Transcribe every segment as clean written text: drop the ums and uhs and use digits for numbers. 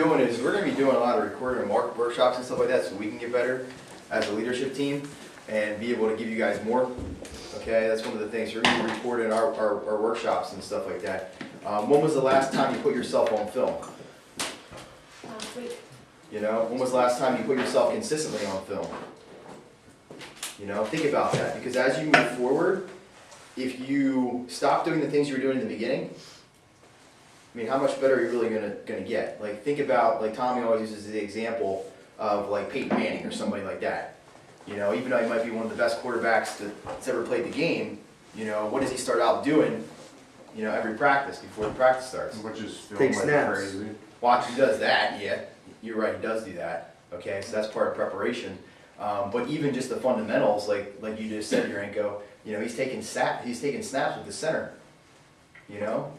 doing is we're going to be doing a lot of recording and workshops and stuff like that so we can get better as a leadership team and be able to give you guys more. Okay, that's one of the things. We're going to be recording our workshops and stuff like that. When was the last time you put yourself on film? Last week. You know, when was the last time you put yourself consistently on film? You know, think about that, because as you move forward, if you stop doing the things you were doing in the beginning, I mean, how much better are you really gonna get? Like, think about, like Tommy always uses the example of like Peyton Manning or somebody like that. You know, even though he might be one of the best quarterbacks that's ever played the game, you know, what does he start out doing? You know, every practice before the practice starts. Which is Take like snaps. crazy. Watch, he does that, yeah. You're right, he does do that. Okay, so that's part of preparation. But even just the fundamentals, like you just said, Urenko, you know, he's taking snaps with the center. You know,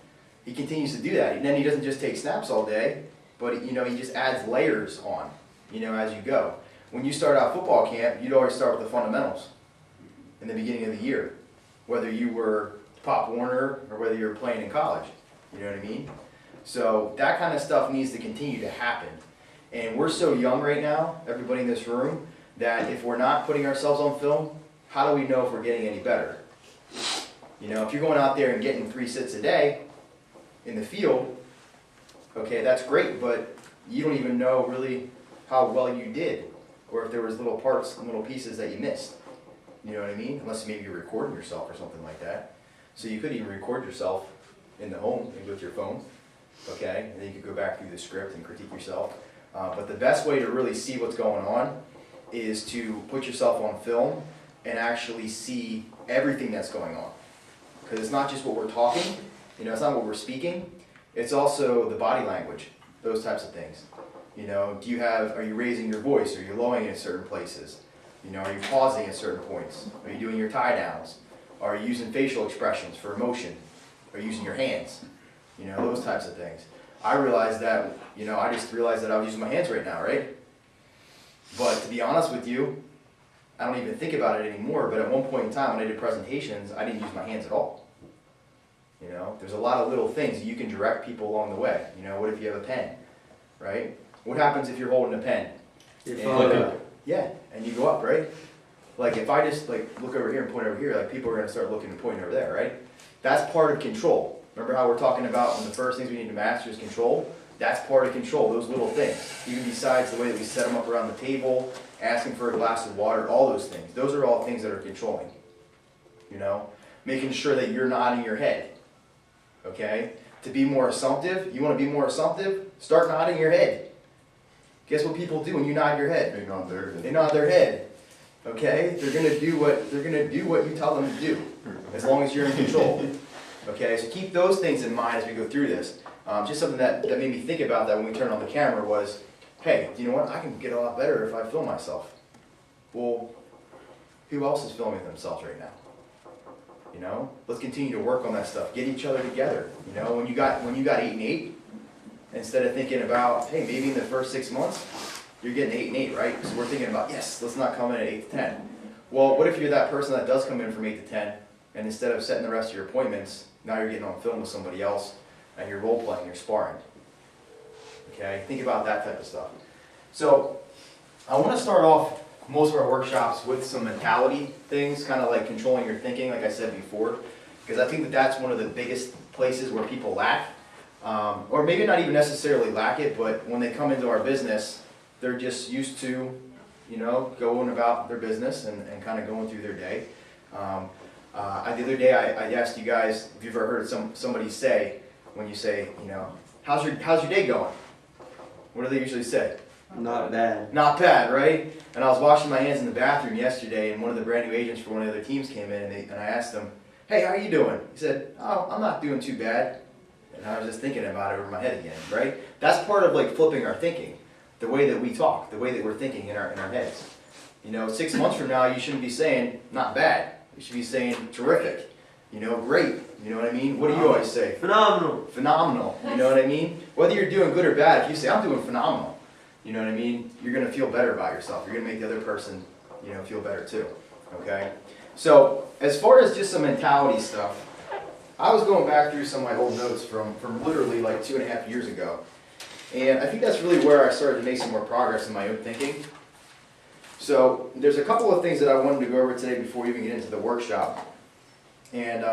he continues to do that. And then he doesn't just take snaps all day, but you know, he just adds layers on, you know, as you go. When you start out football camp, you'd always start with the fundamentals in the beginning of the year, whether you were Pop Warner or whether you were playing in college. You know what I mean? So that kind of stuff needs to continue to happen. And we're so young right now, everybody in this room, that if we're not putting ourselves on film, how do we know if we're getting any better? You know, if you're going out there and getting 3 sits a day in the field, okay, that's great, but you don't even know really how well you did, or if there was little parts and little pieces that you missed. You know what I mean? Unless maybe you're recording yourself or something like that. So you could even record yourself in the home, maybe with your phone, okay? And then you could go back through the script and critique yourself. But the best way to really see what's going on is to put yourself on film and actually see everything that's going on. Because it's not just what we're talking, you know, it's not what we're speaking, it's also the body language, those types of things. You know, are you raising your voice? Are you lowering it in certain places? You know, are you pausing at certain points? Are you doing your tie downs? Are you using facial expressions for emotion? Are you using your hands? You know, those types of things. I realized that, you know, I just realized that I was using my hands right now, right? But to be honest with you, I don't even think about it anymore, but at one point in time when I did presentations, I didn't use my hands at all. You know, there's a lot of little things that you can direct people along the way. You know, what if you have a pen, right? What happens if you're holding a pen? Yeah, and you go up, right? Like if I just like look over here and point over here, like people are gonna start looking and pointing over there, right? That's part of control. Remember how we're talking about one of the first things we need to master is control? That's part of control, those little things. Even besides the way that we set them up around the table, asking for a glass of water, all those things. Those are all things that are controlling. You know? Making sure that you're nodding your head. Okay? To be more assumptive, you want to be more assumptive? Start nodding your head. Guess what people do when you nod your head? They nod their head. They nod their head. Okay? They're gonna do what you tell them to do, as long as you're in control. Okay, so keep those things in mind as we go through this. Just something that made me think about that when we turned on the camera was, hey, you know what? I can get a lot better if I film myself. Well, who else is filming themselves right now? You know, let's continue to work on that stuff. Get each other together. You know, when you got 8 and 8, instead of thinking about, hey, maybe in the first 6 months you're getting 8 and 8, right? So we're thinking about, yes, let's not come in at 8 to 10. Well, what if you're that person that does come in from 8 to 10, and instead of setting the rest of your appointments, now you're getting on film with somebody else, and you're role playing, you're sparring. Okay, think about that type of stuff. So I want to start off most of our workshops with some mentality things, kind of like controlling your thinking, like I said before, because I think that that's one of the biggest places where people lack, or maybe not even necessarily lack it, but when they come into our business, they're just used to, you know, going about their business and kind of going through their day. The other day I asked you guys if you've ever heard somebody say, when you say, you know, how's your day going? What do they usually say? Not bad. Not bad, right? And I was washing my hands in the bathroom yesterday, and one of the brand new agents for one of the other teams came in, and I asked him, hey, how are you doing? He said, oh, I'm not doing too bad. And I was just thinking about it over my head again, right? That's part of like flipping our thinking, the way that we talk, the way that we're thinking in our heads. You know, 6 months from now, you shouldn't be saying, not bad. You should be saying, terrific. You know, great. You know what I mean? What do you always say? Phenomenal. Phenomenal. You know what I mean? Whether you're doing good or bad, if you say, I'm doing phenomenal, you know what I mean? You're going to feel better about yourself. You're going to make the other person, you know, feel better too. Okay? So, as far as just some mentality stuff, I was going back through some of my old notes from literally like 2.5 years ago. And I think that's really where I started to make some more progress in my own thinking. So there's a couple of things that I wanted to go over today before we even get into the workshop. And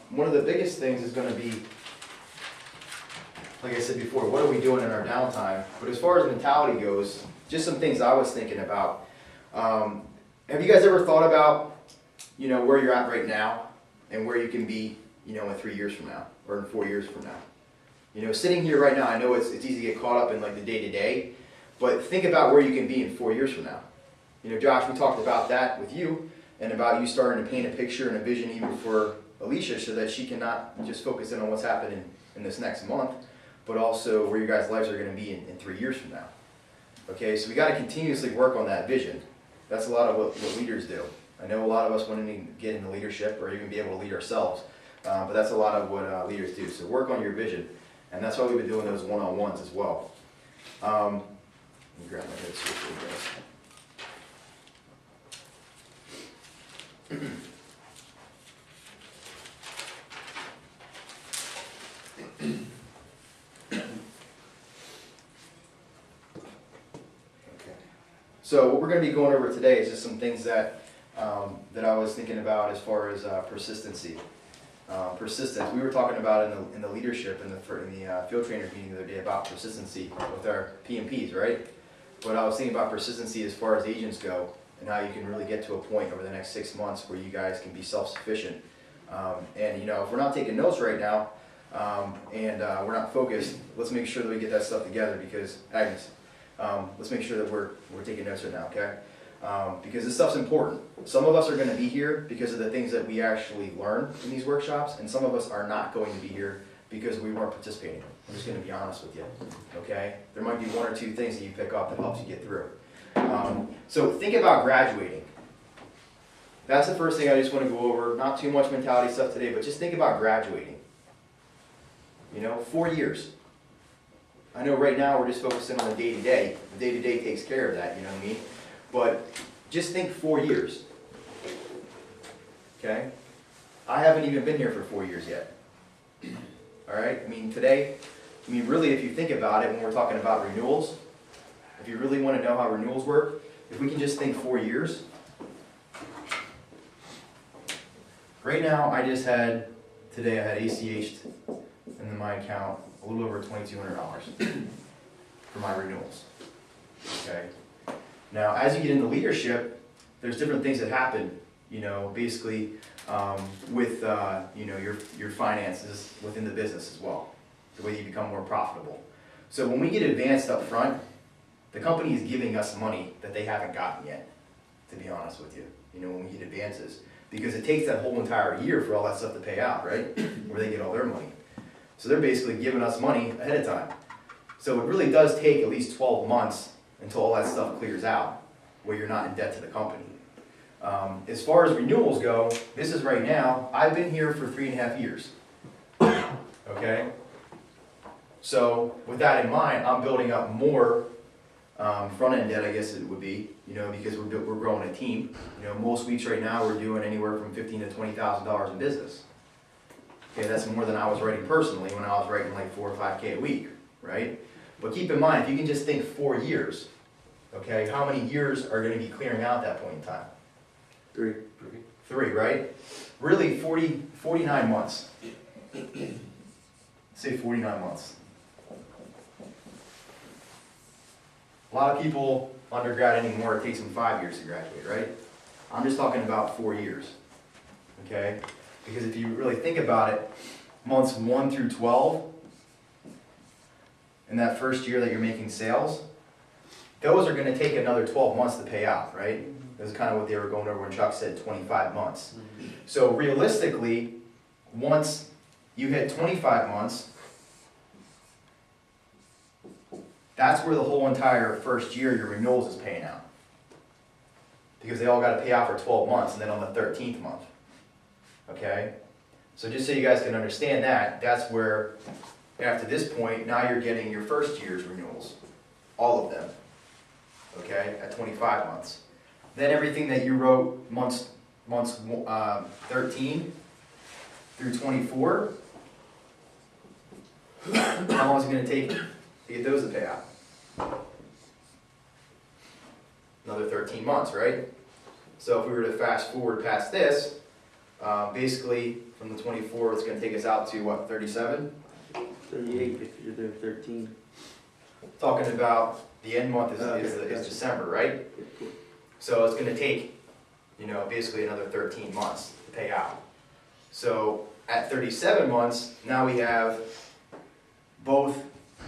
one of the biggest things is going to be, like I said before, what are we doing in our downtime? But as far as mentality goes, just some things I was thinking about. Have you guys ever thought about, where you're at right now and where you can be, in 3 years from now or in 4 years from now? Sitting here right now, I know it's easy to get caught up in like the day-to-day, but think about where you can be in 4 years from now. Josh, we talked about that with you and about you starting to paint a picture and a vision even for Alicia so that she can not just focus in on what's happening in this next month, but also where your guys' lives are going to be in 3 years from now. Okay, so we got to continuously work on that vision. That's a lot of what leaders do. I know a lot of us want to get into leadership or even be able to lead ourselves, but that's a lot of what leaders do. So work on your vision, and that's why we've been doing those one-on-ones as well. Let me grab my head switch here, guys. So what we're going to be going over today is just some things that I was thinking about as far as persistency. Persistence. We were talking about in the leadership in the field trainers meeting the other day about persistency with our PMPs, right? But I was thinking about persistency as far as agents go and how you can really get to a point over the next 6 months where you guys can be self-sufficient. And if we're not taking notes right now and we're not focused, let's make sure that we get that stuff together because Agnes. Let's make sure that we're taking notes right now, okay? Because this stuff's important. Some of us are going to be here because of the things that we actually learn in these workshops, and some of us are not going to be here because we weren't participating. I'm just going to be honest with you, okay? There might be 1 or 2 things that you pick up that helps you get through. So think about graduating. That's the first thing I just want to go over. Not too much mentality stuff today, but just think about graduating. 4 years. I know right now we're just focusing on the day-to-day. The day-to-day takes care of that, you know what I mean? But just think 4 years. Okay? I haven't even been here for 4 years yet. All right? Really, if you think about it, when we're talking about renewals, if you really want to know how renewals work, if we can just think 4 years. Right now, today I had ACH'd in my account a little over $2,200 for my renewals. Okay? Now, as you get into leadership, there's different things that happen, basically with your finances within the business as well, the way you become more profitable. So when we get advanced up front, the company is giving us money that they haven't gotten yet, to be honest with you, when we get advances. Because it takes that whole entire year for all that stuff to pay out, right? Where they get all their money. So they're basically giving us money ahead of time. So it really does take at least 12 months until all that stuff clears out, where you're not in debt to the company. As far as renewals go, this is right now, I've been here for 3.5 years. Okay? So with that in mind, I'm building up more front-end debt, I guess it would be, because we're growing a team. Most weeks right now we're doing anywhere from $15,000 to $20,000 in business. Okay, that's more than I was writing personally when I was writing like 4 or 5K a week, right? But keep in mind, if you can just think 4 years, okay, how many years are going to be clearing out at that point in time? 3. 3, right? Really 49 months. Say 49 months. A lot of people undergrad anymore, it takes them 5 years to graduate, right? I'm just talking about 4 years, okay? Because if you really think about it, months 1 through 12, in that first year that you're making sales, those are going to take another 12 months to pay out, right? That's kind of what they were going over when Chuck said 25 months. So realistically, once you hit 25 months, that's where the whole entire first year your renewals is paying out. Because they all got to pay out for 12 months and then on the 13th month. Okay? So just so you guys can understand that, that's where, after this point, now you're getting your first year's renewals. All of them. Okay? At 25 months. Then everything that you wrote months 13 through 24, how long is it going to take to get those to pay out. Another 13 months, right? So if we were to fast forward past this, basically from the 24, it's gonna take us out to what, 37? 38 if you're there 13. Talking about the end month is December, right? So it's gonna take, you know, basically another 13 months to pay out. So at 37 months, now we have both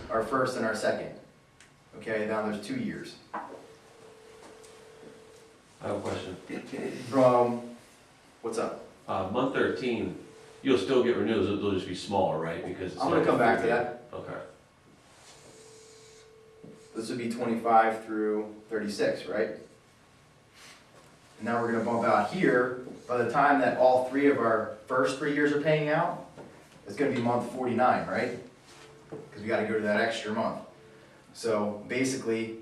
our first and our second. Okay, now there's 2 years. I have a question. From, what's up? Month 13, you'll still get renewals, they'll just be smaller, right? Because it's I'm gonna not come back to free. that. Okay. This would be 25 through 36, right? And now we're gonna bump out here. By the time that all 3 of our first 3 years are paying out, it's gonna be month 49, right? Because we gotta go to that extra month. So basically,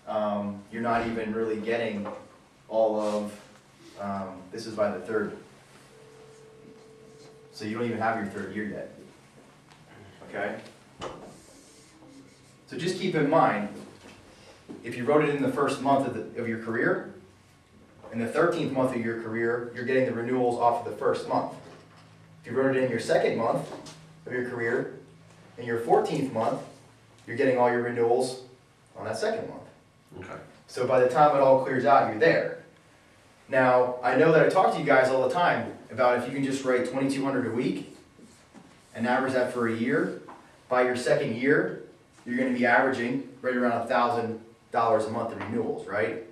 you're not even really getting all of, this is by the 3rd. So you don't even have your 3rd year yet. Okay? So just keep in mind, if you wrote it in the first month of your career, in the 13th month of your career, you're getting the renewals off of the first month. If you wrote it in your second month of your career, in your 14th month, you're getting all your renewals on that second month. Okay. So by the time it all clears out, you're there. Now, I know that I talk to you guys all the time about if you can just write 2,200 a week and average that for a year, by your second year, you're gonna be averaging right around $1,000 a month in renewals, right?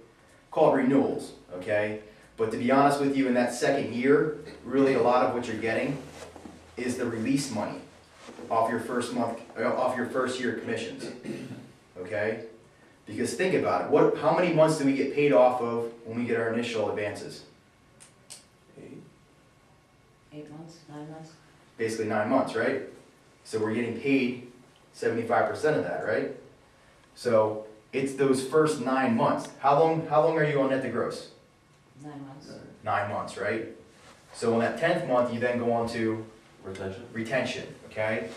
Call it renewals, okay? But to be honest with you, in that second year, really a lot of what you're getting is the release money off your first month, off your first year commissions, okay? Because think about it, how many months do we get paid off of when we get our initial advances? 8 months, 9 months? Basically 9 months, right? So we're getting paid 75% of that, right? So it's those first 9 months. How long are you on net to gross? 9 months. 9 months, right? So on that 10th month, you then go on to Retention? okay?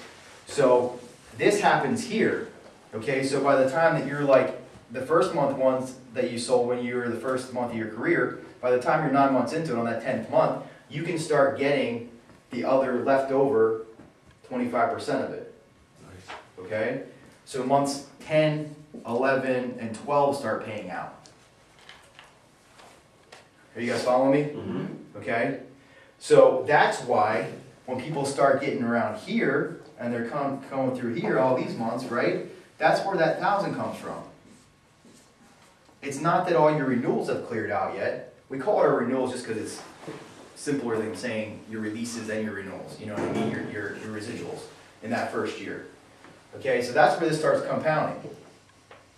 So this happens here, okay? So by the time that you're like, the first month ones that you sold when you were the first month of your career, by the time you're 9 months into it on that 10th month, you can start getting the other leftover 25% of it, Nice. okay? So months 10, 11, and 12 start paying out. Are you guys following me? Mm-hmm. Okay? So that's why when people start getting around here and they're coming through here all these months, right? That's where that 1,000 comes from. It's not that all your renewals have cleared out yet. We call it our renewals just because it's simpler than saying your releases and your renewals. You know what I mean? Your residuals in that first year. Okay, so that's where this starts compounding,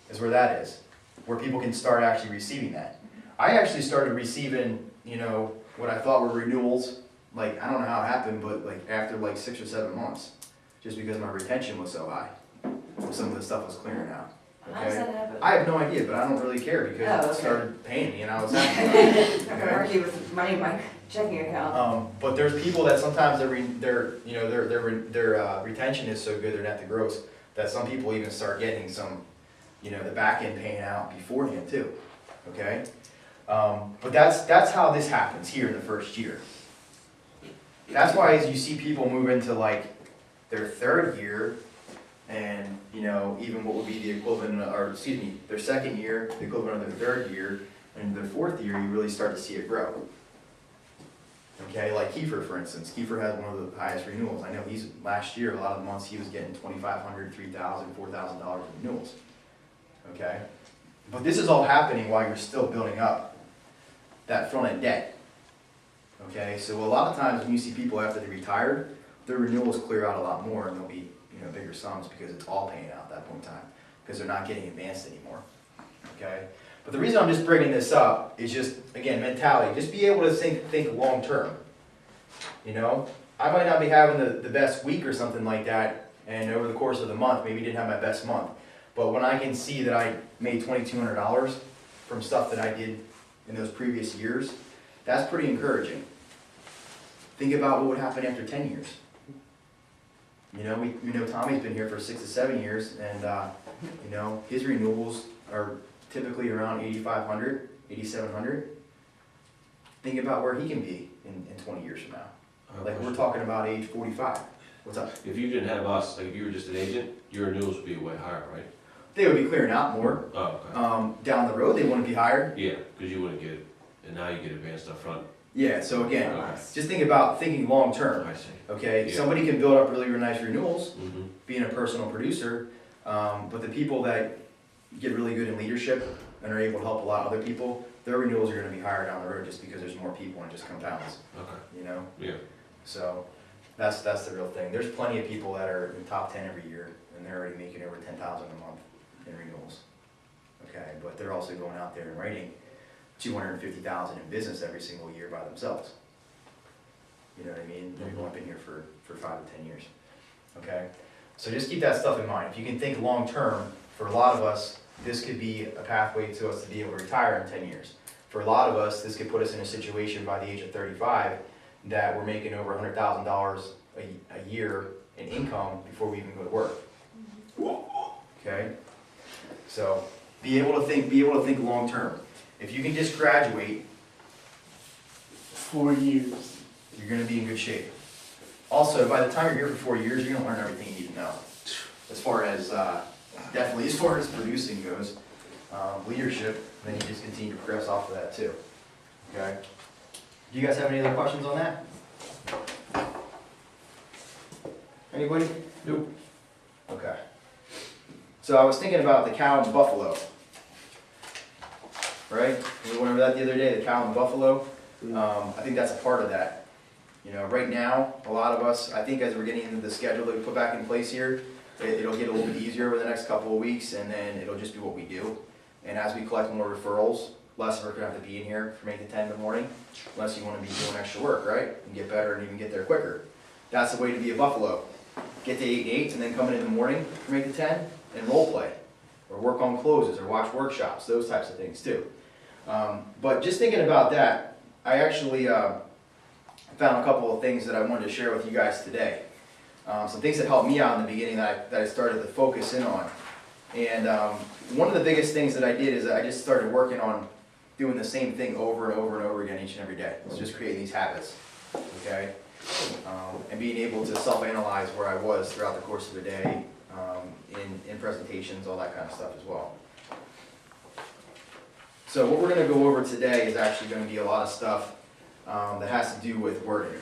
is where that is, where people can start actually receiving that. I actually started receiving, you know, what I thought were renewals, like, I don't know how it happened, but like after like 6 or 7 months, just because my retention was so high. Some of the stuff was clearing out. How does Okay? that happen? I have no idea, but I don't really care because Oh, it okay. started paying me and I was happy. I can argue with money in my checking account. But there's people that sometimes their retention is so good, their net to gross, that some people even start getting some, you know, the back end paying out beforehand too, okay? But that's how this happens here in the first year. That's why as you see people move into like their 3rd year, and you know, even what would be the equivalent, or excuse me, their 2nd year, the equivalent of their 3rd year, and their 4th year, you really start to see it grow. Okay, like Kiefer, for instance. Kiefer has one of the highest renewals. I know last year, a lot of the months he was getting $2,500, $3,000, $4,000 in renewals. Okay? But this is all happening while you're still building up that front end debt. Okay, so a lot of times when you see people after they retired, their renewals clear out a lot more and they'll be, you know, bigger sums because it's all paying out at that point in time because they're not getting advanced anymore. Okay? But the reason I'm just bringing this up is just, again, mentality. Just be able to think long term. You know, I might not be having the best week or something like that, and over the course of the month, maybe didn't have my best month. But when I can see that I made $2,200 from stuff that I did in those previous years, that's pretty encouraging. Think about what would happen after 10 years. You know, we know Tommy's been here for 6 to 7 years, and, you know, his renewals are typically around 8,500, 8,700. Think about where he can be in 20 years from now. Like, we're talking about age 45. What's up? If you didn't have us, like if you were just an agent, your renewals would be way higher, right? They would be clearing out more. Oh, okay. Down the road, they wouldn't be higher. Yeah, because you wouldn't get it, and now you get advanced up front. Yeah, so again, Okay. just think about thinking long-term, I see. okay? Yeah. Somebody can build up really, really nice renewals, Mm-hmm. being a personal producer, but the people that get really good in leadership and are able to help a lot of other people, their renewals are gonna be higher down the road just because there's more people and it just compounds, Okay, you know? yeah. So, that's the real thing. There's plenty of people that are in the top 10 every year, and they're already making over 10,000 a month in renewals. Okay, but they're also going out there and writing 250,000 in business every single year by themselves. You know what I mean? They've only been here for 5 to 10 years. Okay, so just keep that stuff in mind. If you can think long term, for a lot of us, this could be a pathway to us to be able to retire in 10 years. For a lot of us, this could put us in a situation by the age of 35 that we're making over $100,000 a year in income before we even go to work. Okay, so be able to think long term. If you can just graduate, 4 years. you're gonna be in good shape. Also, by the time you're here for 4 years, you're gonna learn everything you need to know. As far as, definitely as far as producing goes, leadership, then you just continue to progress off of that too. Okay? Do you guys have any other questions on that? Anybody? Nope. Okay. So I was thinking about the cow and buffalo. Right? We went over that the other day, the cow and buffalo. I think that's a part of that. You know, right now, a lot of us, I think as we're getting into the schedule that we put back in place here, it'll get a little bit easier over the next couple of weeks, and then it'll just be what we do. And as we collect more referrals, less of us are gonna have to be in here from 8 to 10 in the morning, unless you wanna be doing extra work, right? And get better and even get there quicker. That's the way to be a buffalo. Get to 8 and 8, and then come in the morning from 8 to 10 and role play, or work on closes, or watch workshops, those types of things too. But just thinking about that, I actually found a couple of things that I wanted to share with you guys today. Some things that helped me out in the beginning that I started to focus in on. And one of the biggest things that I did is I just started working on doing the same thing over and over and over again each and every day. It's just creating these habits, okay? And being able to self-analyze where I was throughout the course of the day, in presentations, all that kind of stuff as well. So what we're gonna go over today is actually gonna be a lot of stuff that has to do with wording.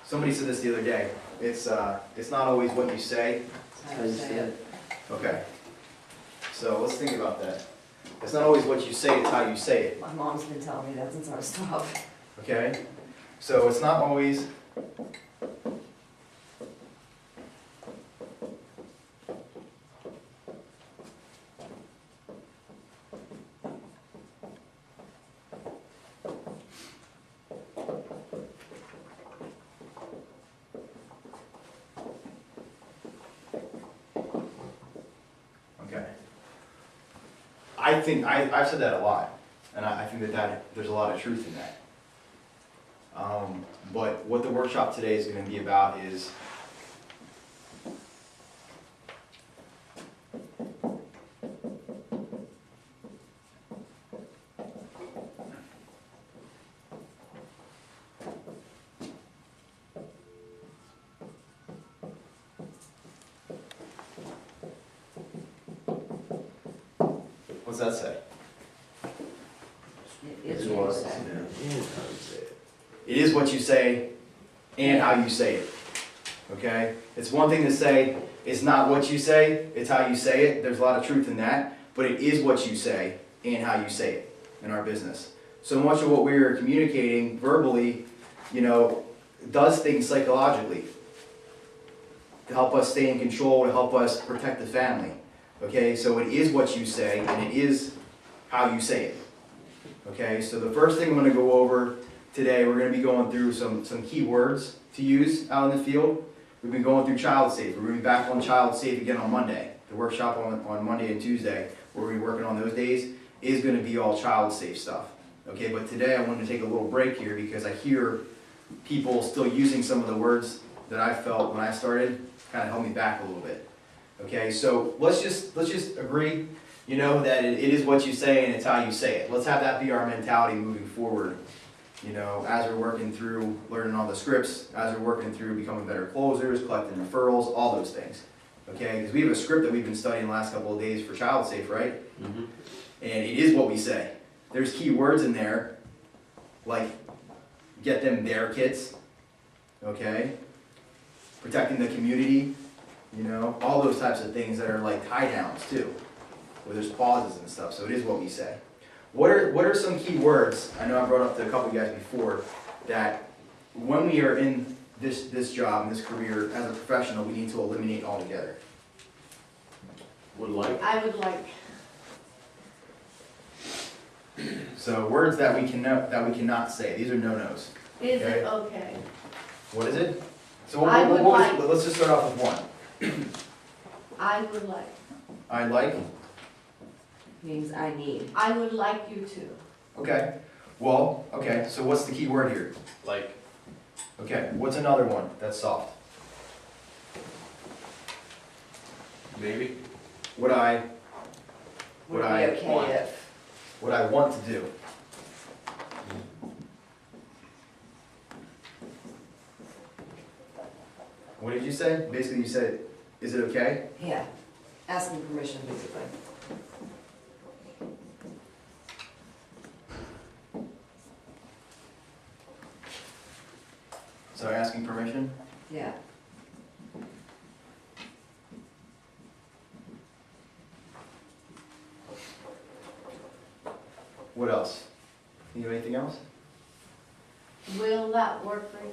Somebody said this the other day, it's not always what you say. That's how you say it. Okay. So let's think about that. It's not always what you say, it's how you say it, My mom's been telling me that since I was 12. okay? So it's not always, okay. I think, I've said that a lot, and I think that there's a lot of truth in that. But what the workshop today is gonna be about is what's that say? It is what you say. It is what you say and how you say it, okay? It's one thing to say, it's not what you say, it's how you say it. There's a lot of truth in that, but it is what you say and how you say it in our business. So much of what we're communicating verbally, you know, does things psychologically to help us stay in control, to help us protect the family, okay? So it is what you say and it is how you say it, okay? So the first thing I'm gonna go over today, we're going to be going through some key words to use out in the field. We've been going through child safe. We're going to be back on child safe again on Monday. The workshop on Monday and Tuesday, where we're going to be working on those days, is going to be all child safe stuff. Okay, but today I wanted to take a little break here because I hear people still using some of the words that I felt when I started kind of held me back a little bit. Okay, so let's just agree, you know, that it is what you say and it's how you say it. Let's have that be our mentality moving forward. You know, as we're working through learning all the scripts, as we're working through becoming better closers, collecting referrals, all those things. Okay, because we have a script that we've been studying the last couple of days for child safe, right? Mm-hmm. And it is what we say. There's key words in there, like get them their kids, okay? Protecting the community, you know, all those types of things that are like tie downs too, where there's pauses and stuff, so it is what we say. What are some key words, I know I brought up to a couple of you guys before, that when we are in this job, in this career, as a professional, we need to eliminate altogether? Would like, I would like, So words that we cannot say, these are no-nos. is Okay. it okay? What is it? So I would like- let's just start off with one. I would like, I like, Means I need. I would like you to. okay. Well, okay, so what's the key word here? like, Okay, what's another one that's soft? maybe, What I Would be I okay want. if. what I want to do. What did you say? Basically you said, is it okay? Yeah, asking permission basically. So asking permission? Yeah. What else? You have anything else? Will that work for you?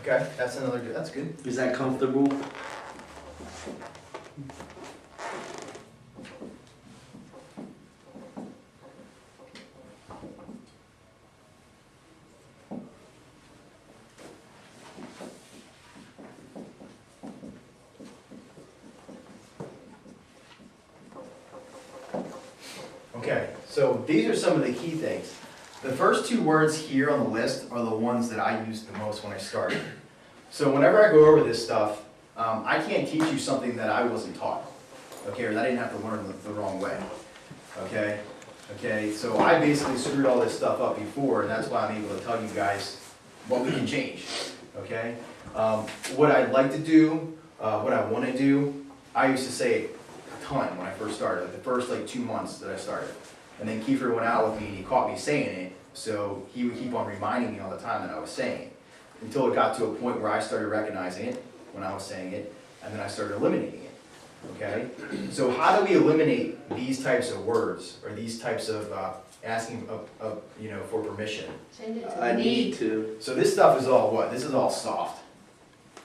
Okay, that's another good, that's good. Is that comfortable? Okay, so these are some of the key things. The first two words here on the list are the ones that I use the most when I started. So whenever I go over this stuff, I can't teach you something that I wasn't taught, okay, or that I didn't have to learn the wrong way, okay? Okay, so I basically screwed all this stuff up before, and that's why I'm able to tell you guys what we can change, okay? What I'd like to do, what I want to do, I used to say it a ton when I first started, like the first 2 months that I started. And then Kiefer went out with me and he caught me saying it, so he would keep on reminding me all the time that I was saying it. Until it got to a point where I started recognizing it when I was saying it, and then I started eliminating it, okay? So how do we eliminate these types of words, or these types of asking for permission? Change it to I need to. So this stuff is all what? This is all soft.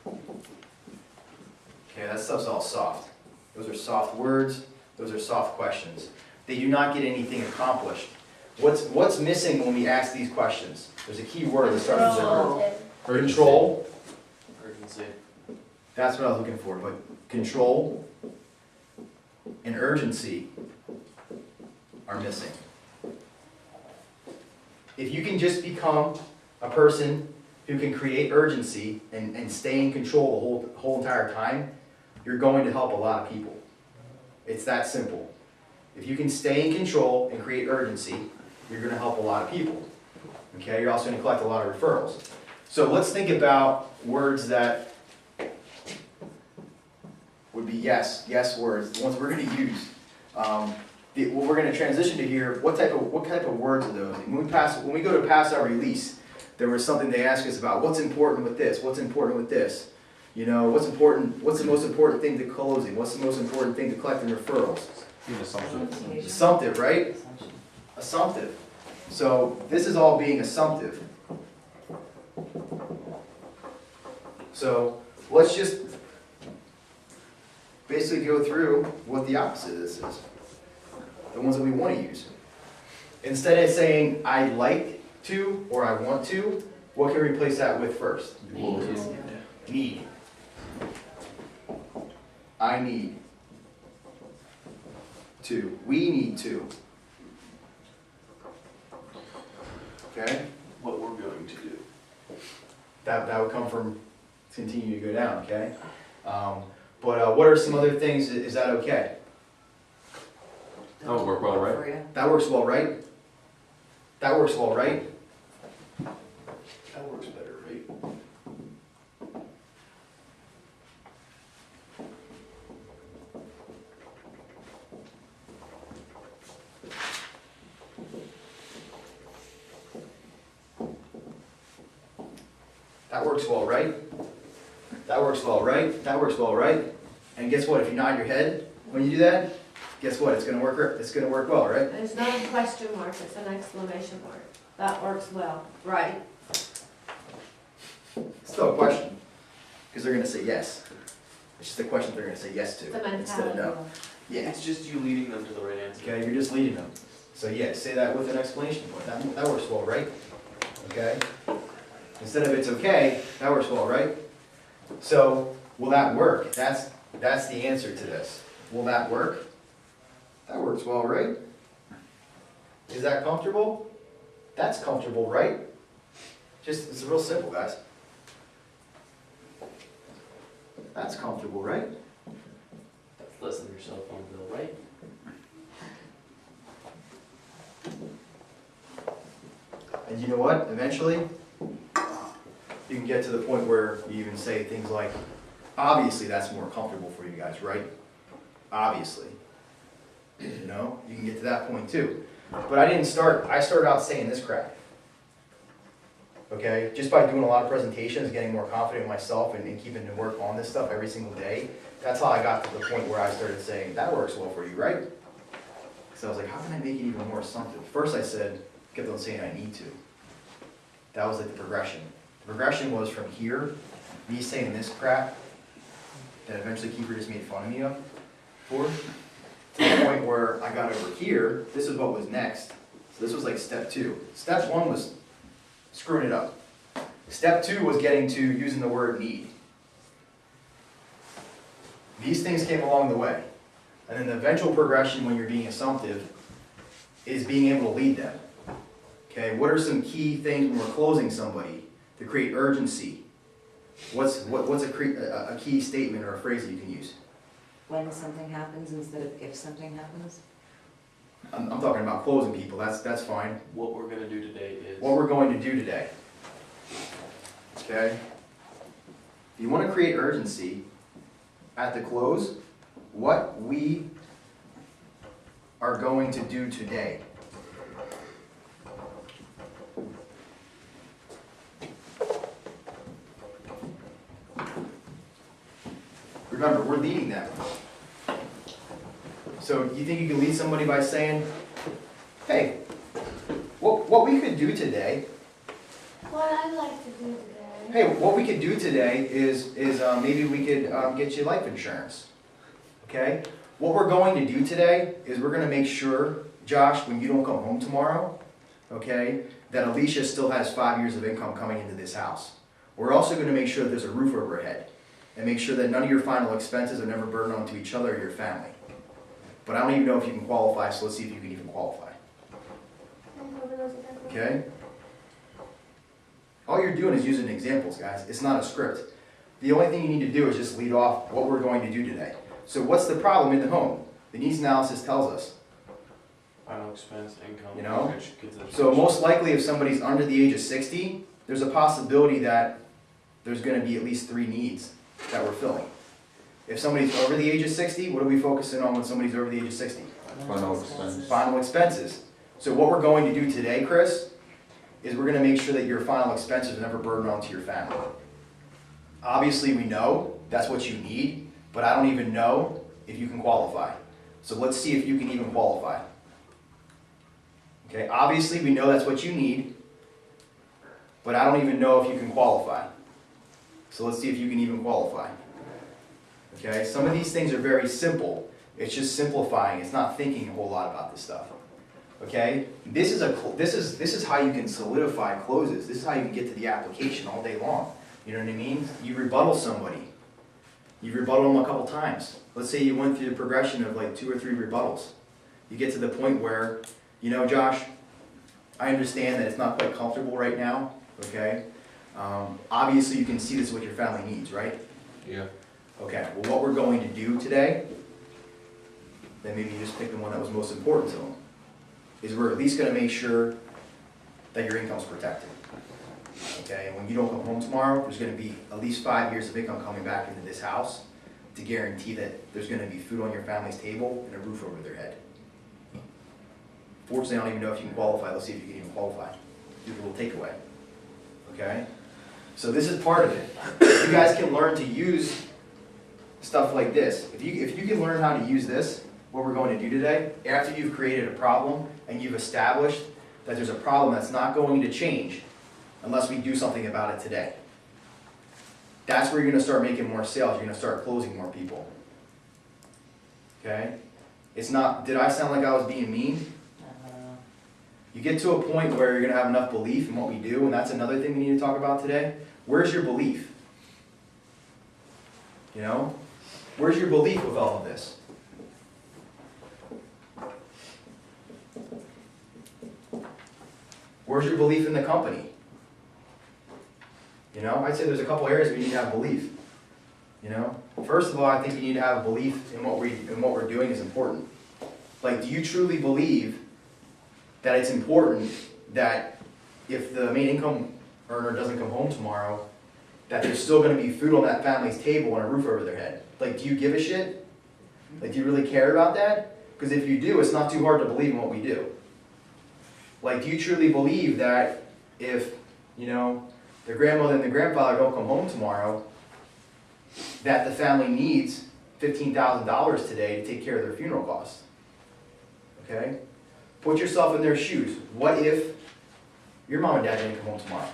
Okay, that stuff's all soft. Those are soft words, those are soft questions. They do not get anything accomplished. What's missing when we ask these questions? There's a key word that starts with Control. control. urgency. That's what I was looking for, but control and urgency are missing. If you can just become a person who can create urgency and stay in control the whole entire time, you're going to help a lot of people. It's that simple. If you can stay in control and create urgency, you're going to help a lot of people. Okay, you're also going to collect a lot of referrals. So let's think about words that would be yes words, the ones we're going to use. What we're going to transition to here, what type of words are those? When we go to pass our release, there was something they asked us about. What's important with this? What's important with this? You know, what's the most important thing to closing? What's the most important thing to collecting referrals? Assumptive, right? Assumption. Assumptive. So this is all being assumptive. So let's just basically go through what the opposite of this is. The ones that we want to use. Instead of saying I like to or I want to, what can we replace that with first? Need. I need to. We need to. Okay? What we're going to do. That would come from continue to go down, okay? But what are some other things, is that okay? That would work well, right? For you. That works well, right? That works well, right? That works better, right? That works well, right? That works well, right? That works well, right? And guess what? If you nod your head when you do that, guess what? It's gonna work. It's gonna work well, right? It's not a question mark, it's an exclamation mark. That works well, right? Still a question, because they're gonna say yes. It's just a question they're gonna say yes The to instead of mentality. no. Yeah. It's just you leading them to the right answer. Okay, you're just leading them. So yeah, say that with an exclamation point. That works well, right? Okay? Instead of it's okay, that works well, right? So, will that work? That's the answer to this. Will that work? That works well, right? Is that comfortable? That's comfortable, right? Just, it's real simple, guys. That's comfortable, right? That's less than your cell phone bill, right? And you know what? Eventually, you can get to the point where you even say things like, obviously that's more comfortable for you guys, right? Obviously. You know, you can get to that point too. But I started out saying this crap. Okay, just by doing a lot of presentations, getting more confident in myself and keeping to work on this stuff every single day, that's how I got to the point where I started saying, that works well for you, right? So I was like, how can I make it even more assumptive? First I kept on saying I need to. That was like the progression. The progression was from here, me saying this crap, that eventually Keeper just made fun of me for, to the point where I got over here, this is what was next. So this was like step 2. Step 1 was screwing it up. Step 2 was getting to using the word need. These things came along the way. And then the eventual progression when you're being assumptive is being able to lead them. Okay, what are some key things when we're closing somebody to create urgency? What's a key statement or a phrase that you can use? When something happens instead of if something happens? I'm talking about closing people, that's fine. What we're gonna do today is. What we're going to do today. Okay? If you want to create urgency at the close, what we are going to do today. Remember, we're leading them. So you think you can lead somebody by saying, hey, what we could do today, What I'd like to do today. hey, what we could do today is maybe we could get you life insurance. Okay? What we're going to do today is we're going to make sure, Josh, when you don't come home tomorrow, okay, that Alicia still has 5 years of income coming into this house. We're also going to make sure that there's a roof over her head and make sure that none of your final expenses are never burdened onto each other or your family. But I don't even know if you can qualify, so let's see if you can even qualify. Okay? All you're doing is using examples, guys. It's not a script. The only thing you need to do is just lead off what we're going to do today. So what's the problem in the home? The needs analysis tells us. Final expense, income. You know? mortgage, kids' So education. most likely if somebody's under the age of 60, there's a possibility that there's going to be at least 3 needs that we're filling. If somebody's over the age of 60, what are we focusing on when somebody's over the age of 60? Final expense. Final expenses. So what we're going to do today, Chris, is we're going to make sure that your final expenses are never burdened onto your family. Obviously we know that's what you need, but I don't even know if you can qualify. So let's see if you can even qualify. Okay, obviously we know that's what you need, but I don't even know if you can qualify. So let's see if you can even qualify. Okay, some of these things are very simple. It's just simplifying. It's not thinking a whole lot about this stuff. Okay, this is how you can solidify closes. This is how you can get to the application all day long. You know what I mean? You rebuttal somebody. You rebuttal them a couple times. Let's say you went through the progression of like 2 or 3 rebuttals. You get to the point where, you know, Josh, I understand that it's not quite comfortable right now. Okay, Obviously, you can see this is what your family needs, right? Yeah. Okay, well, what we're going to do today, then maybe you just pick the one that was most important to them, is we're at least gonna make sure that your income's protected. Okay, and when you don't come home tomorrow, there's gonna be at least 5 years of income coming back into this house to guarantee that there's gonna be food on your family's table and a roof over their head. Fortunately, I don't even know if you can qualify. Let's see if you can even qualify. Do a little takeaway. Okay? So this is part of it. You guys can learn to use stuff like this. If you can learn how to use this, what we're going to do today, after you've created a problem and you've established that there's a problem that's not going to change unless we do something about it today. That's where you're going to start making more sales. You're going to start closing more people. Okay? It's not, did I sound like I was being mean? You get to a point where you're going to have enough belief in what we do, and that's another thing we need to talk about today. Where's your belief? You know? Where's your belief with all of this? Where's your belief in the company? You know, I'd say there's a couple areas we need to have belief. You know? First of all, I think you need to have belief in what we're doing is important. Like, do you truly believe that it's important that if the main income earner doesn't come home tomorrow, that there's still going to be food on that family's table and a roof over their head? Like, do you give a shit? Like, do you really care about that? Because if you do, it's not too hard to believe in what we do. Like, do you truly believe that if, you know, the grandmother and the grandfather don't come home tomorrow, that the family needs $15,000 today to take care of their funeral costs? Okay? Put yourself in their shoes. What if your mom and dad didn't come home tomorrow?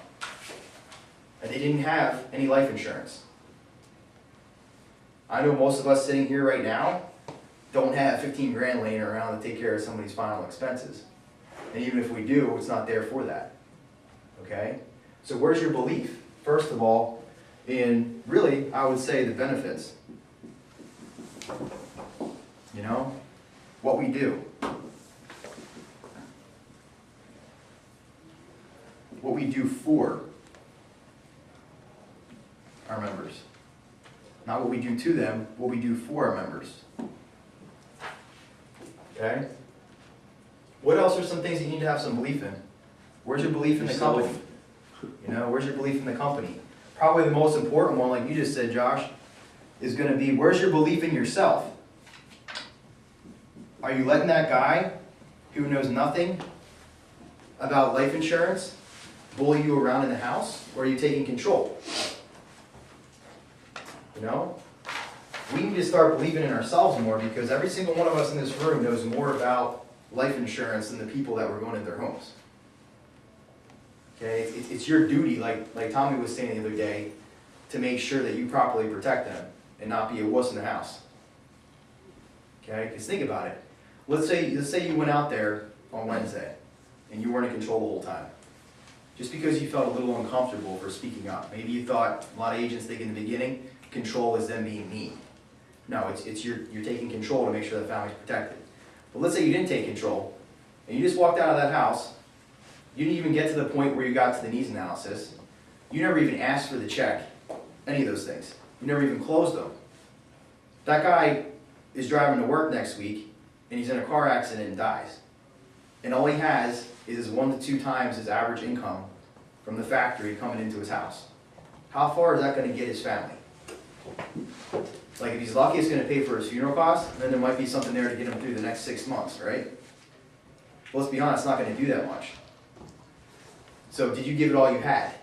And they didn't have any life insurance? I know most of us sitting here right now don't have 15 grand laying around to take care of somebody's final expenses. And even if we do, it's not there for that. Okay? So where's your belief? First of all, in really, I would say the benefits. You know? What we do. What we do for our members. Not what we do to them, what we do for our members. Okay? What else are some things you need to have some belief in? Where's your belief in the company? You know, where's your belief in the company? Probably the most important one, like you just said, Josh, is going to be, where's your belief in yourself? Are you letting that guy who knows nothing about life insurance bully you around in the house, or are you taking control? You know? We need to start believing in ourselves more, because every single one of us in this room knows more about life insurance than the people that were going into their homes. Okay? It's your duty, like Tommy was saying the other day, to make sure that you properly protect them and not be a wuss in the house. Okay? Because think about it. Let's say you went out there on Wednesday and you weren't in control the whole time. Just because you felt a little uncomfortable for speaking up. Maybe you thought, a lot of agents think in the beginning, control is them being mean. No, it's you're taking control to make sure the family's protected. But let's say you didn't take control, and you just walked out of that house. You didn't even get to the point where you got to the needs analysis. You never even asked for the check, any of those things. You never even closed them. That guy is driving to work next week, and he's in a car accident and dies. And all he has is 1 to 2 times his average income from the factory coming into his house. How far is that going to get his family? Like, if he's lucky, it's going to pay for his funeral costs, and then there might be something there to get him through the next 6 months, right? Well, let's be honest, it's not going to do that much. So did you give it all you had?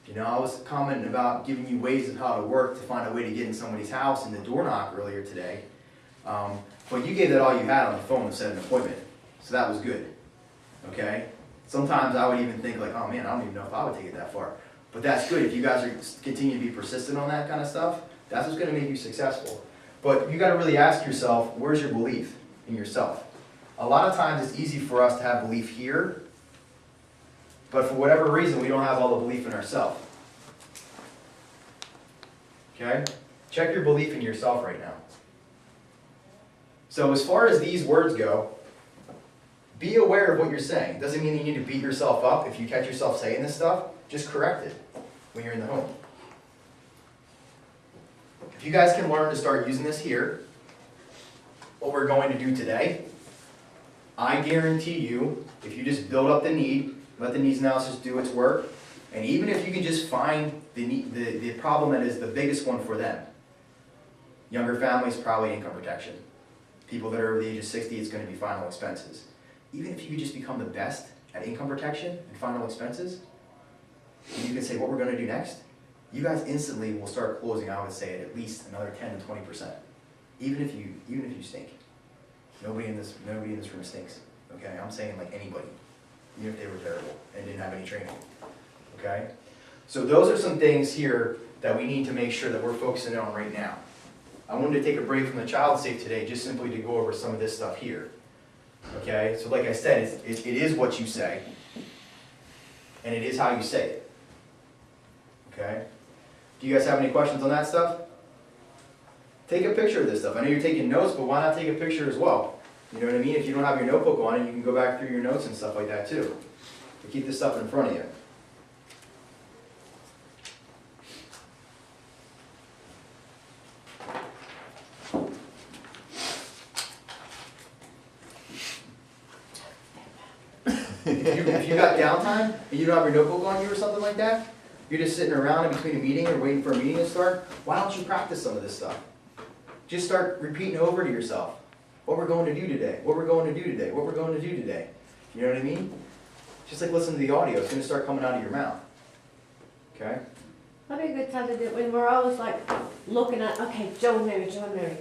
You know, I was commenting about giving you ways of how to work to find a way to get in somebody's house in the door knock earlier today. But you gave that all you had on the phone to set an appointment. So that was good. Okay? Sometimes I would even think like, oh man, I don't even know if I would take it that far. But that's good. If you guys are continue to be persistent on that kind of stuff, that's what's going to make you successful. But you got to really ask yourself, where's your belief in yourself? A lot of times it's easy for us to have belief here, but for whatever reason, we don't have all the belief in ourselves. Okay? Check your belief in yourself right now. So as far as these words go, be aware of what you're saying. Doesn't mean you need to beat yourself up if you catch yourself saying this stuff. Just correct it. when you're in the home. If you guys can learn to start using this here, what we're going to do today, I guarantee you, if you just build up the need, let the needs analysis do its work, and even if you can just find the problem that is the biggest one for them. Younger families, probably income protection. People that are over the age of 60, it's going to be final expenses. Even if you could just become the best at income protection and final expenses, and you can say what we're going to do next, you guys instantly will start closing, I would say, at least another 10 to 20%. Even if you stink. Nobody in this room stinks. Okay, I'm saying like anybody, even if they were terrible and didn't have any training. Okay, so those are some things here that we need to make sure that we're focusing on right now. I wanted to take a break from the child safe today just simply to go over some of this stuff here. Okay, so like I said, it is what you say, and it is how you say it. Okay, do you guys have any questions on that stuff? Take a picture of this stuff. I know you're taking notes, but why not take a picture as well? You know what I mean? If you don't have your notebook on it, you can go back through your notes and stuff like that too. But keep this stuff in front of you. If you got downtime and you don't have your notebook on you or something like that, you're just sitting around in between a meeting or waiting for a meeting to start, why don't you practice some of this stuff? Just start repeating over to yourself. What we're going to do today, what we're going to do today, what we're going to do today. You know what I mean? Just like listen to the audio, it's going to start coming out of your mouth. Okay? That'd be a good time to do it when we're always like looking at, okay, Joe and Mary,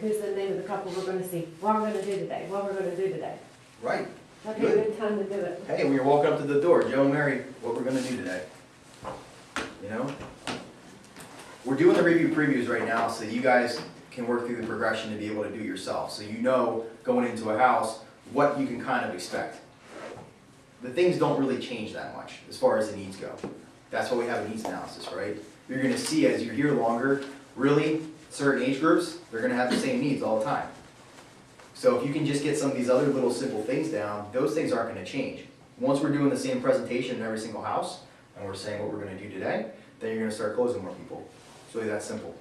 who's the name of the couple we're gonna see, what we're gonna do today, what we're gonna do today. Right. That'd be a good time to do it. Hey, when you're walking up to the door, Joe and Mary, what we're going to do today. You know? We're doing the review previews right now so you guys can work through the progression to be able to do it yourself. So you know, going into a house, what you can kind of expect. The things don't really change that much as far as the needs go. That's why we have a needs analysis, right? You're going to see as you're here longer, really, certain age groups, they're going to have the same needs all the time. So if you can just get some of these other little simple things down, those things aren't going to change. Once we're doing the same presentation in every single house, and we're saying what we're going to do today, then you're going to start closing more people. It's really that simple.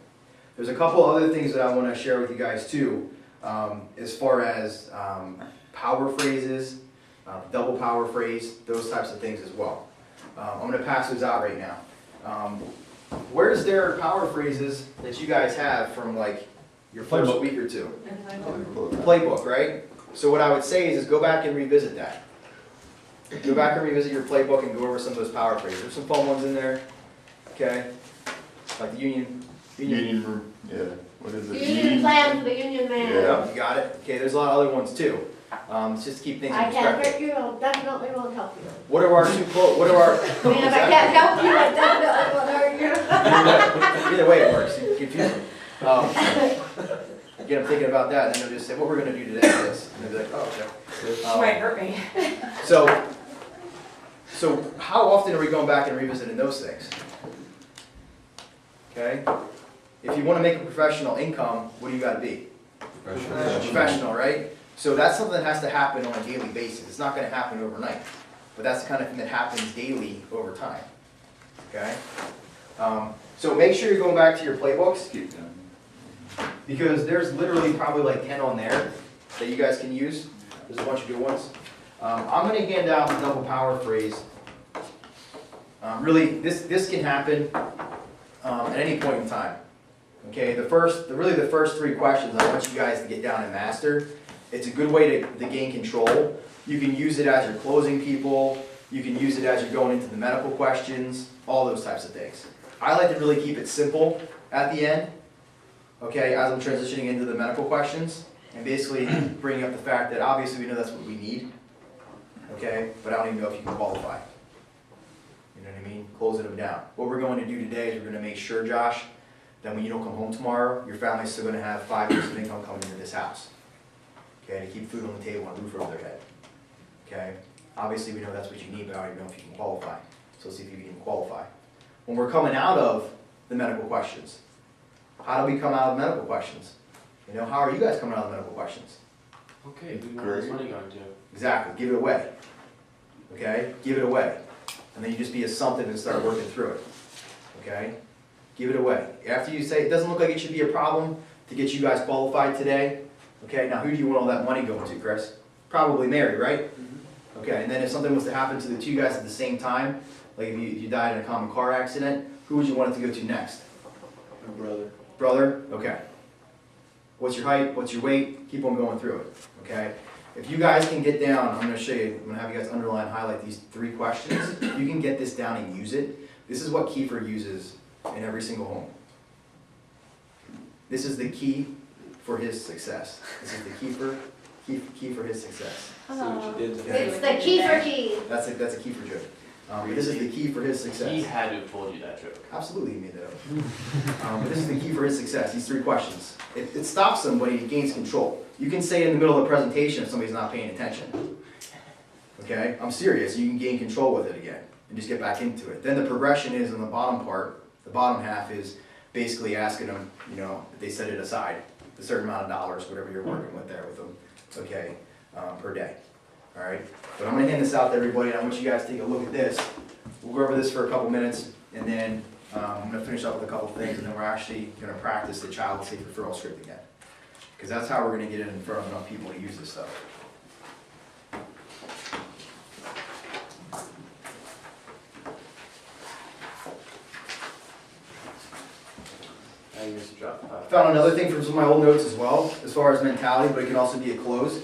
There's a couple other things that I want to share with you guys too, as far as power phrases, double power phrase, those types of things as well. I'm going to pass those out right now. Where's there power phrases that you guys have from like your first week or two? Playbook, right? So what I would say is go back and revisit that. Go back and revisit your playbook and go over some of those power phrases. There's some fun ones in there, okay? Like the union. Yeah, what is it? Union plan for the union man. Yeah, you got it. Okay, there's a lot of other ones too. Let's just keep things in I can't perspective. hurt you, I definitely won't help you. What are our two quote? What are our? I mean, if I can't help you, I definitely won't hurt you. Either way, it works. You confuse them. Get them thinking about that, and then they'll just say, "What we're going to do today is this," and they'll be like, "Oh, okay." Might hurt me. So how often are we going back and revisiting those things? Okay. If you want to make a professional income, what do you got to be? Professional, right? So that's something that has to happen on a daily basis. It's not going to happen overnight, but that's the kind of thing that happens daily over time. Okay? So make sure you're going back to your playbooks, because there's literally probably like 10 on there that you guys can use. There's a bunch of good ones. I'm going to hand out the double power phrase. Really, this can happen at any point in time. Okay, the first three questions I want you guys to get down and master. It's a good way to gain control. You can use it as you're closing people. You can use it as you're going into the medical questions, all those types of things. I like to really keep it simple at the end, okay, as I'm transitioning into the medical questions, and basically bringing up the fact that obviously we know that's what we need, okay, but I don't even know if you can qualify. You know what I mean? Closing them down. What we're going to do today is we're going to make sure, Josh, that when you don't come home tomorrow, your family's still going to have 5 years of income coming into this house. Okay, to keep food on the table and a roof over their head. Okay? Obviously we know that's what you need, but I don't even know if you can qualify. So let's see if you can even qualify. When we're coming out of the medical questions, how do we come out of medical questions? You know, how are you guys coming out of the medical questions? Okay, who wants money going to? Exactly, give it away. Okay, give it away. And then you just be assumptive and start working through it. okay? Give it away. After you say, it doesn't look like it should be a problem to get you guys qualified today, okay? Now, who do you want all that money going to, Chris? Probably Mary, right? Okay, and then if something was to happen to the two guys at the same time, like if you died in a common car accident, who would you want it to go to next? My brother. Brother? Okay. What's your height? What's your weight? Keep on going through it, okay? If you guys can get down, I'm gonna show you, I'm gonna have you guys underline, highlight these 3 questions. If you can get this down and use it, this is what Kiefer uses in every single home. This is the key for his success. This is the key for his success. See what you did Okay. today. It's the key for key. That's a Kiefer joke. But this is the key for his success. He had to have told you that joke. Absolutely, he made that up. But this is the key for his success, these 3 questions. It stops somebody, it gains control. You can say in the middle of the presentation if somebody's not paying attention. Okay, I'm serious, you can gain control with it again and just get back into it. Then the progression is in the bottom part, the bottom half is basically asking them, you know, if they set it aside, a certain amount of dollars, whatever you're working with there with them, okay, per day. All right, but I'm gonna hand this out to everybody, and I want you guys to take a look at this. We'll go over this for a couple minutes, and then I'm gonna finish up with a couple things, and then we're actually gonna practice the child safe referral script again. Because that's how we're gonna get it in front of enough people to use this stuff. I used to drop Found another thing from some of my old notes as well, as far as mentality, but it can also be a close.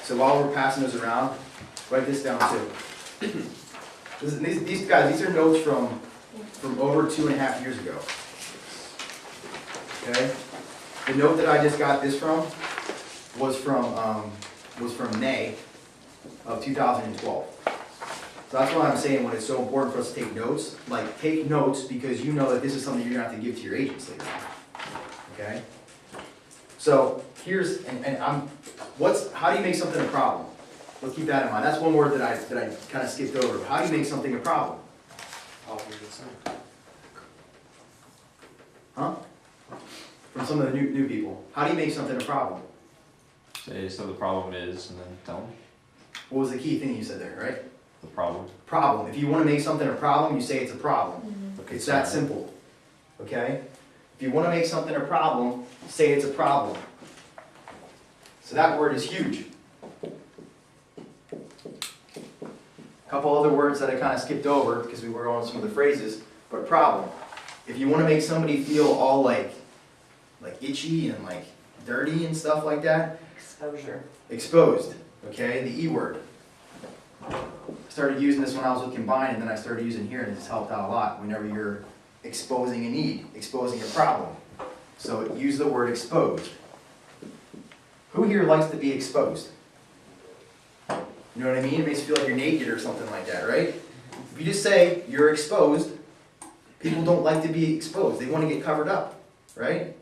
So while we're passing those around, write this down too. These guys, these are notes from over 2.5 years ago. Okay? The note that I just got this from was from May of 2012. So that's why I'm saying when it's so important for us to take notes, like take notes because you know that this is something you're gonna have to give to your agents later. Okay? So here's, how do you make something a problem? Let's keep that in mind. That's one word that I kind of skipped over. How do you make something a problem? Huh? From some of the new people. How do you make something a problem? Say, so the problem is, and then tell them What was the key thing you said there, right? the problem. Problem. If you want to make something a problem, you say it's a problem. It's that simple. Okay? If you want to make something a problem, say it's a problem. So that word is huge. A couple other words that I kind of skipped over because we were on some of the phrases, but problem. If you want to make somebody feel all like itchy and like dirty and stuff like that, Exposure. exposed, okay, the E word. I started using this when I was with Combine, and then I started using here, and it's helped out a lot whenever you're exposing a need, exposing a problem. So use the word exposed. Who here likes to be exposed? You know what I mean? It makes you feel like you're naked or something like that, right? If you just say you're exposed, people don't like to be exposed. They want to get covered up, right?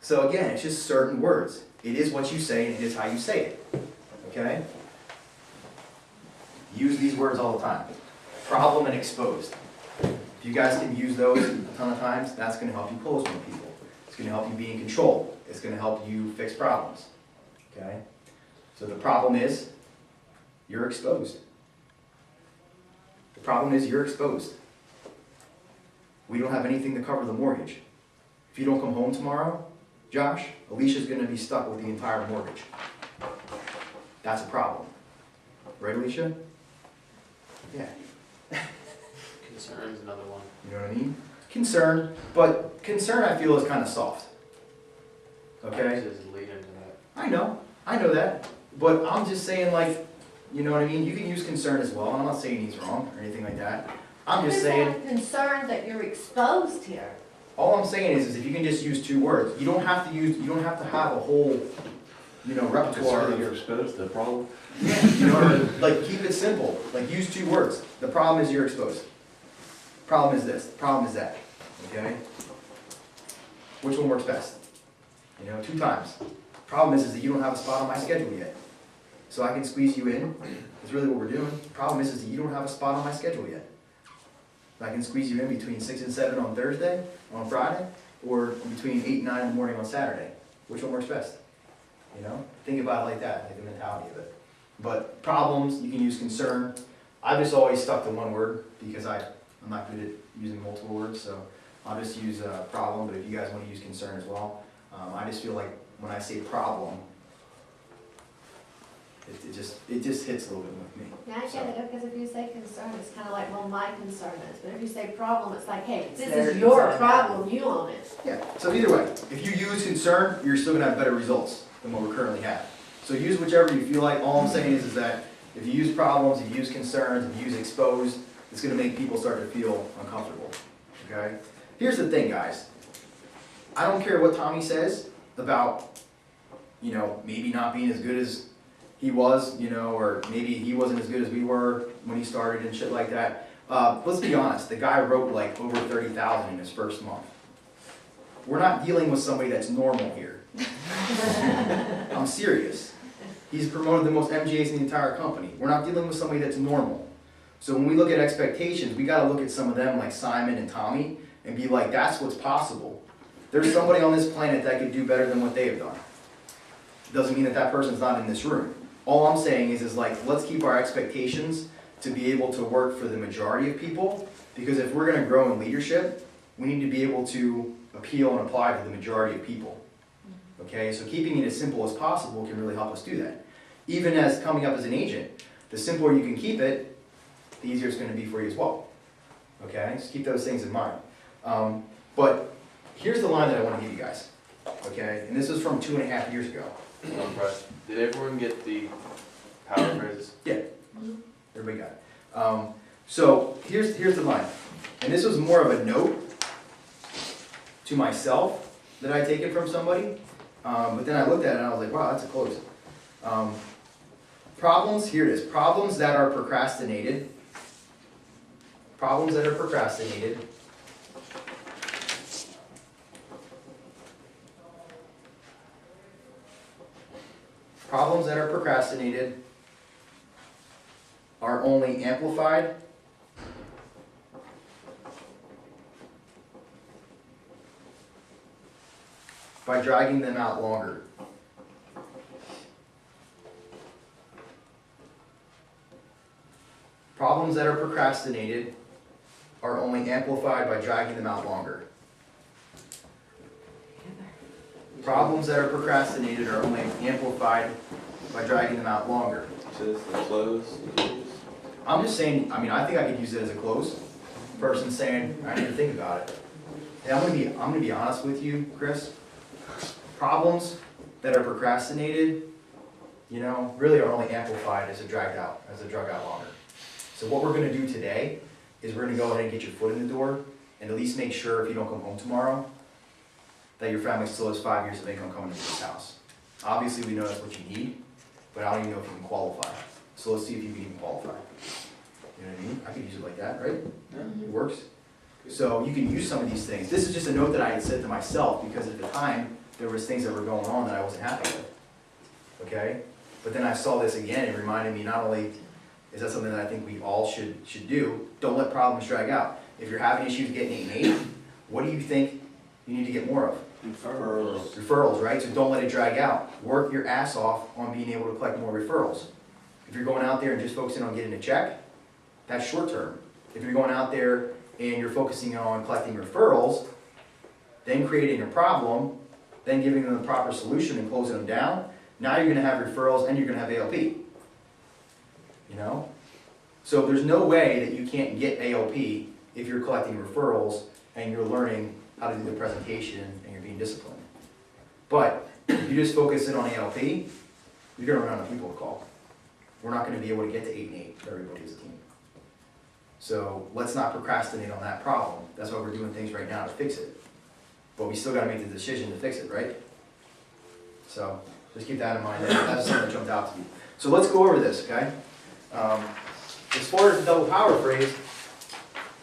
So again, it's just certain words. It is what you say, and it is how you say it. Okay? Use these words all the time. Problem and exposed. If you guys can use those a ton of times, that's going to help you close more people. It's going to help you be in control. It's going to help you fix problems. Okay? So the problem is, you're exposed. The problem is you're exposed. We don't have anything to cover the mortgage. If you don't come home tomorrow, Josh, Alicia's going to be stuck with the entire mortgage. That's a problem. Right, Alicia? Yeah. Concern is another one. You know what I mean? Concern, but concern I feel is kind of soft. Okay? This is lead into that. I know that. But I'm just saying, like, you know what I mean? You can use concern as well, and I'm not saying he's wrong or anything like that. I'm just saying, I'm concerned that you're exposed here. all I'm saying is if you can just use 2 words, you don't have to have a whole, repertoire. Concerned you're exposed to the problem. You know, like keep it simple. Like use 2 words. The problem is you're exposed. Problem is this. Problem is that. Okay? Which one works best? 2 times. Problem is that you don't have a spot on my schedule yet. So I can squeeze you in. That's really what we're doing. Problem is that you don't have a spot on my schedule yet. I can squeeze you in between 6 and 7 on Thursday, on Friday, or between 8 and 9 in the morning on Saturday. Which one works best? Think about it like that, like the mentality of it. But problems, you can use concern. I've just always stuck to 1 word because I'm not good at using multiple words. So I'll just use problem, but if you guys wanna use concern as well. I just feel like when I say problem, it just hits a little bit with me. Yeah, I get it, because if you say concern, it's kind of like, well, my concern is, but if you say problem, it's like, hey, It's this their is your concern. problem, you own it. Yeah, so either way, if you use concern, you're still gonna have better results than what we currently have. So use whichever you feel like. All I'm saying is that if you use problems, if you use concerns, if you use exposed, it's gonna make people start to feel uncomfortable, okay? Here's the thing, guys. I don't care what Tommy says about, maybe not being as good as he was, or maybe he wasn't as good as we were when he started and shit like that. Let's be honest, the guy wrote like over 30,000 in his first month. We're not dealing with somebody that's normal here. I'm serious. He's promoted the most MGAs in the entire company. We're not dealing with somebody that's normal. So when we look at expectations, we gotta look at some of them like Simon and Tommy and be like, that's what's possible. There's somebody on this planet that could do better than what they have done. Doesn't mean that that person's not in this room. All I'm saying is like, let's keep our expectations to be able to work for the majority of people, because if we're gonna grow in leadership, we need to be able to appeal and apply to the majority of people. Okay, so keeping it as simple as possible can really help us do that. Even as coming up as an agent, the simpler you can keep it, the easier it's gonna be for you as well. Okay, just keep those things in mind. But here's the line that I wanna give you guys, okay? And this was from 2.5 years ago. Did everyone get the power phrases? Yeah, everybody got it. So here's the line, and this was more of a note to myself that I take it from somebody, but then I looked at it and I was like, wow, that's a close. Problems, here it is, problems that are procrastinated. Problems that are procrastinated Problems that are procrastinated are only amplified by dragging them out longer. Problems that are procrastinated are only amplified by dragging them out longer. Problems that are procrastinated are only amplified by dragging them out longer. Says the close. I'm just saying, I think I could use it as a close. Person saying, I need to think about it. And I'm gonna be honest with you, Chris. Problems that are procrastinated, really are only amplified as it drug out longer. So what we're gonna do today is we're gonna go ahead and get your foot in the door and at least make sure if you don't come home tomorrow, that your family still has 5 years of income coming into this house. Obviously, we know that's what you need, but I don't even know if you can qualify. So let's see if you can even qualify. You know what I mean? I could use it like that, right? It works. So you can use some of these things. This is just a note that I had said to myself because at the time, there was things that were going on that I wasn't happy with. Okay? But then I saw this again, it reminded me not only is that something that I think we all should do, don't let problems drag out. If you're having issues getting an 8, what do you think you need to get more of? Referrals, right? So don't let it drag out. Work your ass off on being able to collect more referrals. If you're going out there and just focusing on getting a check, that's short term. If you're going out there and you're focusing on collecting referrals, then creating a problem, then giving them the proper solution and closing them down, now you're gonna have referrals and you're gonna have ALP. So there's no way that you can't get ALP if you're collecting referrals and you're learning how to do the presentation and you're being disciplined. But if you just focus in on ALP, you're gonna run out of people to call. We're not gonna be able to get to 8 and 8 for everybody as a team. So let's not procrastinate on that problem. That's why we're doing things right now to fix it. But we still gotta make the decision to fix it, right? So just keep that in mind. That's something that jumped out to me. So let's go over this, okay? As far as the double power phrase,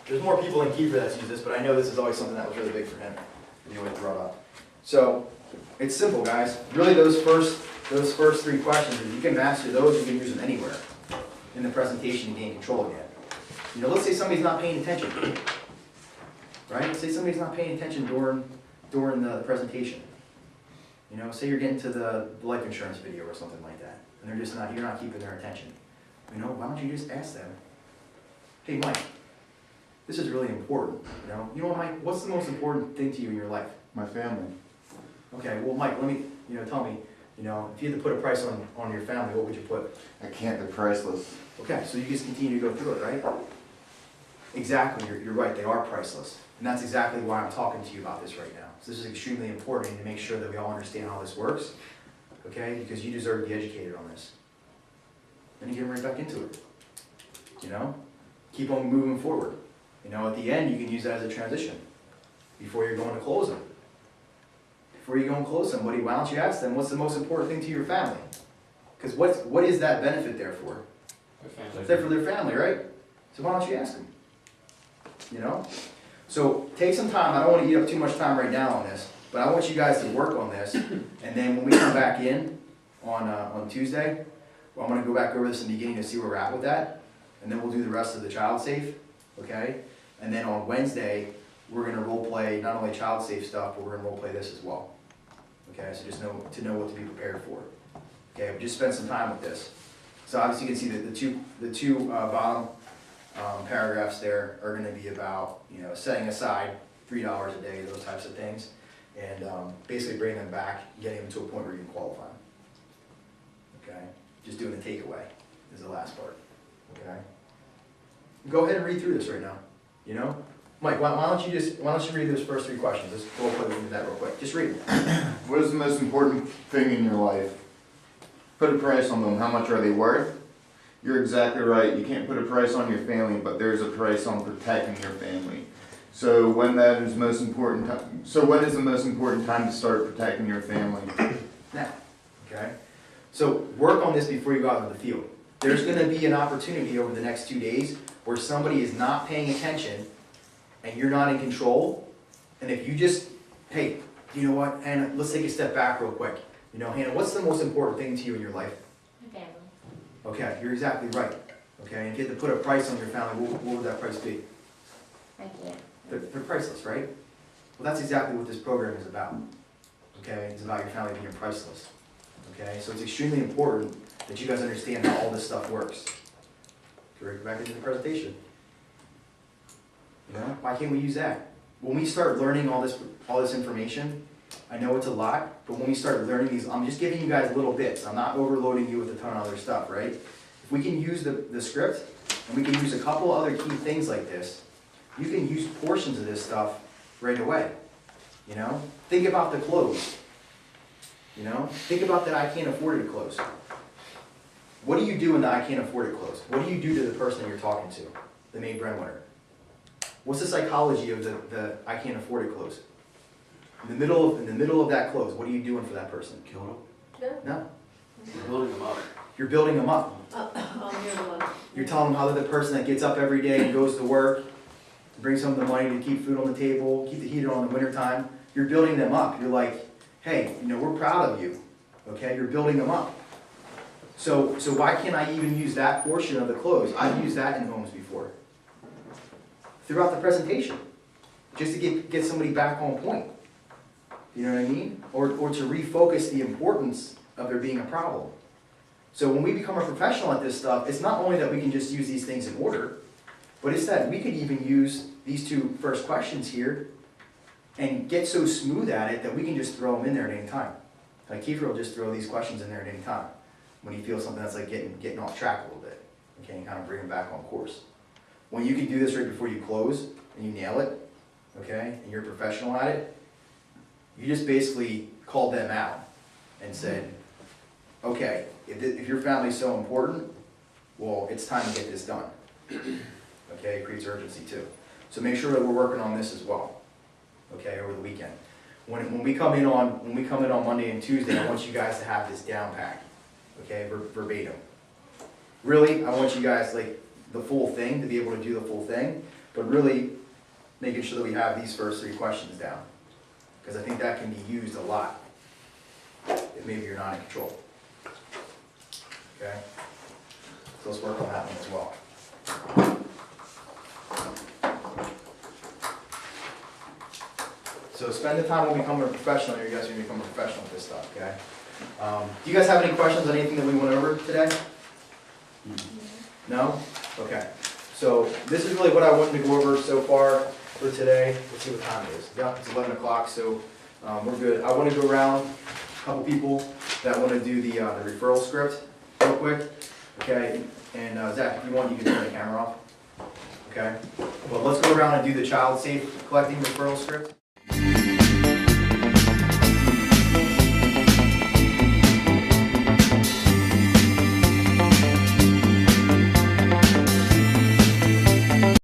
there's more people than Kiefer that's used this, but I know this is always something that was really big for him. He always brought up. So it's simple, guys. Really, those first 3 questions, if you can master those, you can use them anywhere in the presentation to gain control again. Let's say somebody's not paying attention, right? Let's say somebody's not paying attention during the presentation. Say you're getting to the life insurance video or something like that, and you're not keeping their attention. Why don't you just ask them, hey Mike, this is really important, you know what, Mike, what's the most important thing to you in your life? My family. Okay, well, Mike, let me, tell me, if you had to put a price on your family, what would you put? I can't, they're priceless. Okay, so you just continue to go through it, right? Exactly, you're right, they are priceless. And that's exactly why I'm talking to you about this right now. So this is extremely important to make sure that we all understand how this works, okay? Because you deserve to be educated on this. Then you get right back into it, Keep on moving forward. At the end, you can use that as a transition before you're going to close them. Before you go and close somebody, why don't you ask them, what's the most important thing to your family? Because what is that benefit there for? It's there for their family, right? So why don't you ask them? So take some time, I don't want to eat up too much time right now on this, but I want you guys to work on this, and then when we come back in on Tuesday, well, I'm going to go back over this in the beginning to see where we're at with that, and then we'll do the rest of the child safe, okay? And then on Wednesday, we're going to role play not only child safe stuff, but we're going to role play this as well. Okay, so just know what to be prepared for. Okay, we just spend some time with this. So obviously you can see that the two bottom paragraphs there are going to be about setting aside $3 a day, those types of things, and basically bringing them back, getting them to a point where you can qualify them. Okay, just doing the takeaway is the last part. Okay, go ahead and read through this right now. Mike, why don't you read those first 3 questions? Let's go through that real quick. Just read them. What is the most important thing in your life? Put a price on them. How much are they worth? You're exactly right. You can't put a price on your family, but there's a price on protecting your family. So when is the most important time to start protecting your family? Now, okay? So work on this before you go out into the field. There's going to be an opportunity over the next 2 days where somebody is not paying attention and you're not in control. And if you just, hey, you know what, Hannah, let's take a step back real quick. Hannah, what's the most important thing to you in your life? My family. Okay, you're exactly right. Okay, and if you had to put a price on your family, what would that price be? I can't. They're priceless, right? Well, that's exactly what this program is about. Okay, it's about your family being priceless. Okay, so it's extremely important that you guys understand how all this stuff works. Go back into the presentation. Why can't we use that? When we start learning all this information, I know it's a lot, but when we start learning these, I'm just giving you guys little bits. I'm not overloading you with a ton of other stuff, right? If we can use the script, and we can use a couple other key things like this, you can use portions of this stuff right away. Think about the close. Think about that I can't afford it close. What do you do in the I can't afford it close? What do you do to the person that you're talking to, the main breadwinner? What's the psychology of the I can't afford it close? In the middle of that close, what are you doing for that person? Killing them? No. We're building them up. You're building them up. You're the one. You're telling them how they're the person that gets up every day and goes to work, brings home the money to keep food on the table, keep the heater on in the wintertime. You're building them up. You're like, hey, we're proud of you. Okay, you're building them up. So why can't I even use that portion of the close? I've used that in homes before. Throughout the presentation. Just to get somebody back on point. You know what I mean? Or to refocus the importance of there being a problem. So when we become a professional at this stuff, it's not only that we can just use these things in order, but it's that we could even use these 2 first questions here and get so smooth at it that we can just throw them in there at any time. Like Kiefer will just throw these questions in there at any time when he feels something that's like getting off track a little bit. Okay, and kind of bring them back on course. When you can do this right before you close and you nail it, okay, and you're a professional at it, you just basically called them out and said, okay, if your family's so important, well, it's time to get this done. Okay, it creates urgency too. So make sure that we're working on this as well, okay, over the weekend. When we come in on Monday and Tuesday, I want you guys to have this down packed, okay, verbatim. Really, I want you guys, like, the full thing, to be able to do the full thing, but really making sure that we have these first 3 questions down. Because I think that can be used a lot, if maybe you're not in control. Okay? So let's work on that one as well. So spend the time when we become a professional, you guys are going to become a professional with this stuff, okay? Do you guys have any questions on anything that we went over today? No? Okay. So this is really what I wanted to go over so far for today. Let's see what time it is. Yeah, it's 11 o'clock, so we're good. I want to go around a couple people that want to do the referral script real quick. Okay, and Zach, if you want, you can turn the camera off. Okay, well, let's go around and do the child safe collecting referral script.